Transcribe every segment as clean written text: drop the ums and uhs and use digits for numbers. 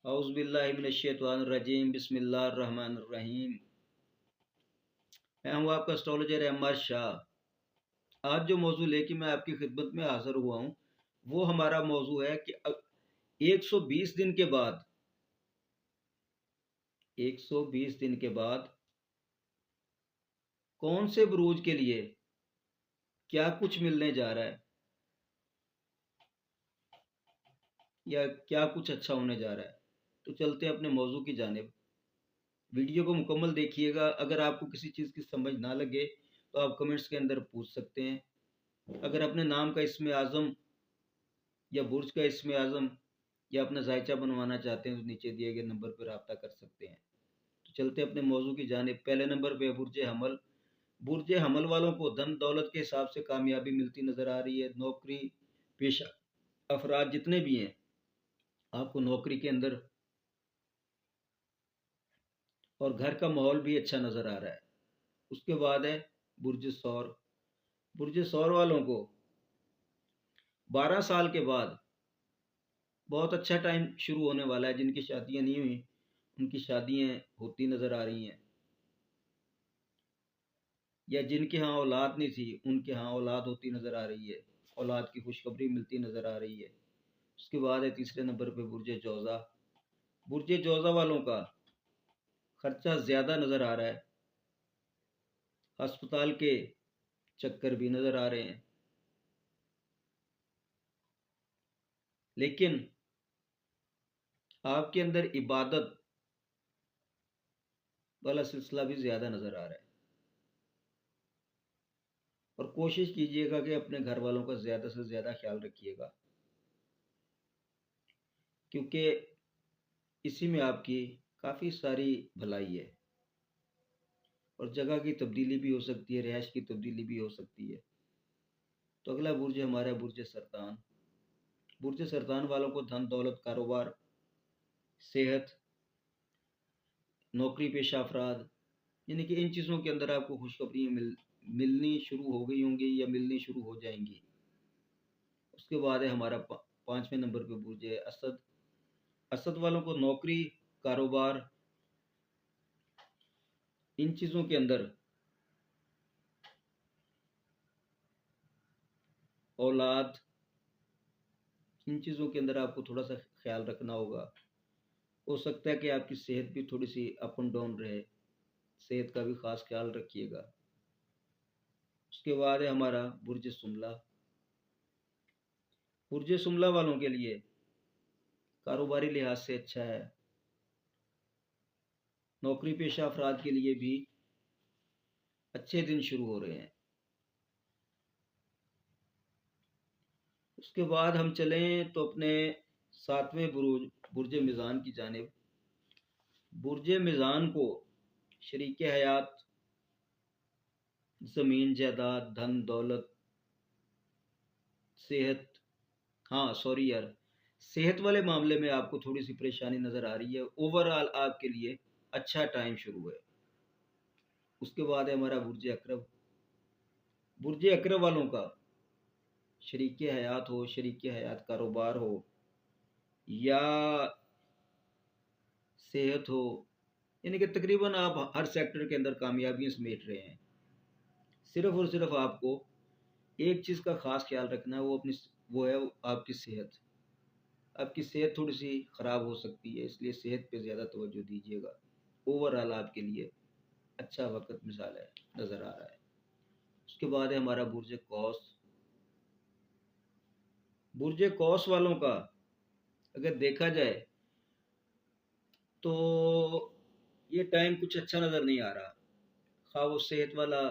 औज़ु बिल्लाहि मिनश्शैतानिर रजीम बिस्मिल्लाहिर रहमानिर रहीम। मैं हूँ आपका एस्ट्रोलॉजर अम्मर शाह। आज जो मौजू लेके मैं आपकी खिदमत में हाज़िर हुआ हूँ वो हमारा मौजू है कि 120 दिन के बाद 120 दिन के बाद कौन से बुरूज के लिए क्या कुछ मिलने जा रहा है या क्या कुछ अच्छा होने जा रहा है। तो चलते हैं अपने मौजू की जानिब। वीडियो को मुकम्मल देखिएगा। अगर आपको किसी चीज़ की समझ ना लगे तो आप कमेंट्स के अंदर पूछ सकते हैं। अगर अपने नाम का इस्म आज़म या बुर्ज का इस्म आज़म या अपना जायचा बनवाना चाहते हैं तो नीचे दिए गए नंबर पर रब्ता कर सकते हैं। तो चलते अपने मौजू की जानिब। पहले नंबर पे बुर्ज हमल। बुर्ज हमल वालों को धन दौलत के हिसाब से कामयाबी मिलती नज़र आ रही है। नौकरी पेशा अफराद जितने भी हैं, आपको नौकरी के अंदर और घर का माहौल भी अच्छा नज़र आ रहा है। उसके बाद है बुर्ज सौर। बुर्ज सौर वालों को 12 साल के बाद बहुत अच्छा टाइम शुरू होने वाला है। जिनकी शादियां नहीं हुई उनकी शादियां होती नज़र आ रही हैं, या जिनके यहाँ औलाद नहीं थी उनके यहाँ औलाद होती नज़र आ रही है। औलाद की खुशखबरी मिलती नज़र आ रही है। उसके बाद है तीसरे नंबर पे बुर्ज जौज़ा। बुर्ज जौज़ा वालों का खर्चा ज़्यादा नज़र आ रहा है। अस्पताल के चक्कर भी नज़र आ रहे हैं, लेकिन आपके अंदर इबादत वाला सिलसिला भी ज़्यादा नज़र आ रहा है। और कोशिश कीजिएगा कि अपने घर वालों का ज़्यादा से ज़्यादा ख्याल रखिएगा, क्योंकि इसी में आपकी काफ़ी सारी भलाई है। और जगह की तब्दीली भी हो सकती है, रिहाइश की तब्दीली भी हो सकती है। तो अगला बुर्ज हमारा बुर्ज सरतान। बुर्ज सरतान वालों को धन दौलत कारोबार सेहत नौकरी पेशा अफराद, यानी कि इन चीज़ों के अंदर आपको खुशखबरियाँ मिलनी शुरू हो गई होंगी या मिलनी शुरू हो जाएंगी। उसके बाद है हमारा 5वें नंबर पे बुर्ज है असद। असद वालों को नौकरी कारोबार इन चीज़ों के अंदर औलाद इन चीज़ों के अंदर आपको थोड़ा सा ख्याल रखना होगा। हो सकता है कि आपकी सेहत भी थोड़ी सी अप एंड डाउन रहे, सेहत का भी ख़ास ख्याल रखिएगा। उसके बाद है हमारा बुर्ज सुमला। बुर्ज सुमला वालों के लिए कारोबारी लिहाज से अच्छा है। नौकरी पेशा अफराद के लिए भी अच्छे दिन शुरू हो रहे हैं। उसके बाद हम चलें तो अपने 7वें बुर्ज बुर्ज मिज़ान की जानिब। बुर्ज मिज़ान को शरीक हयात ज़मीन जायदाद धन दौलत सेहत, हाँ सॉरी यार, सेहत वाले मामले में आपको थोड़ी सी परेशानी नज़र आ रही है। ओवरऑल आपके लिए अच्छा टाइम शुरू है। उसके बाद है हमारा बुर्ज अकरब। बुर्ज अकरब वालों का शरीक हयात हो, शरीक हयात कारोबार हो या सेहत हो, यानी कि तकरीबन आप हर सेक्टर के अंदर कामयाबियाँ समेट रहे हैं। सिर्फ और सिर्फ आपको एक चीज़ का ख़ास ख्याल रखना है, वो है आपकी सेहत। आपकी सेहत थोड़ी सी ख़राब हो सकती है, इसलिए सेहत पे ज़्यादा तवज्जो दीजिएगा। ओवरऑल आपके लिए अच्छा वक्त मिसाल है नज़र आ रहा है। उसके बाद है हमारा बुर्ज कौस। बुर्ज कौस वालों का अगर देखा जाए तो ये टाइम कुछ अच्छा नज़र नहीं आ रहा। खा वो सेहत वाला,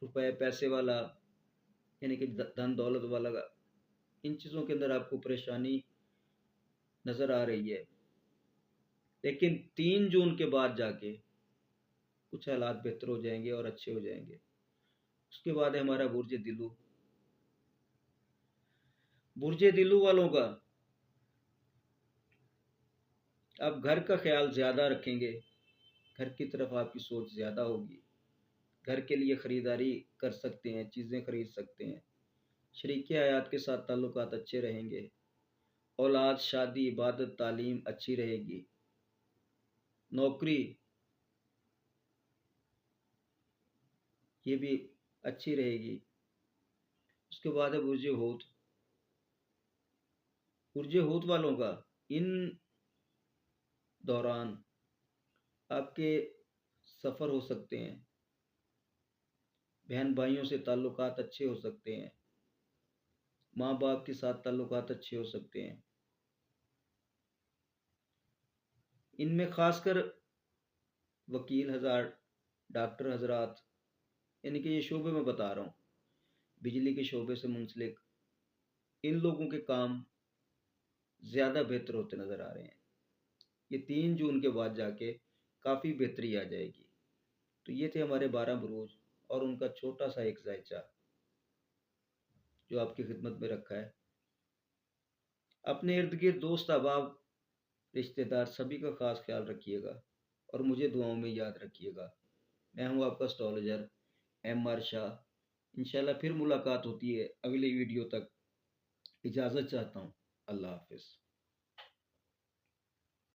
रुपए पैसे वाला, यानी कि धन दौलत वाला, इन चीज़ों के अंदर आपको परेशानी नज़र आ रही है। लेकिन 3 जून के बाद जाके कुछ हालात बेहतर हो जाएंगे और अच्छे हो जाएंगे। उसके बाद है हमारा बुर्ज दिलू। बुर्ज दिलू वालों का आप घर का ख्याल ज़्यादा रखेंगे, घर की तरफ आपकी सोच ज़्यादा होगी। घर के लिए ख़रीदारी कर सकते हैं, चीज़ें खरीद सकते हैं। शरीक हयात के साथ ताल्लुकात अच्छे रहेंगे। औलाद, शादी, इबादत, तालीम अच्छी रहेगी। नौकरी ये भी अच्छी रहेगी। उसके बाद है बुर्ज होत। बुर्ज होत वालों का इन दौरान आपके सफ़र हो सकते हैं, बहन भाइयों से ताल्लुकात अच्छे हो सकते हैं, माँ बाप के साथ ताल्लुकात अच्छे हो सकते हैं। इनमें ख़ासकर वकील हज़ार, डॉक्टर हजरात, यानी कि ये शोबे मैं बता रहा हूँ, बिजली के शोबे से मुंसलिक इन लोगों के काम ज़्यादा बेहतर होते नज़र आ रहे हैं। ये 3 जून के बाद जाके काफ़ी बेहतरी आ जाएगी। तो ये थे हमारे 12 बुरूज और उनका छोटा सा एक जायचा जो आपकी खिदमत में रखा है। अपने इर्द गिर्द दोस्त अहबाब, रिश्तेदार सभी का खास ख्याल रखिएगा और मुझे दुआओं में याद रखिएगा। मैं हूँ आपका एस्ट्रोलॉजर MR शाह। इंशाल्लाह फिर मुलाकात होती है अगली वीडियो तक। इजाज़त चाहता हूँ। अल्लाह हाफिज़।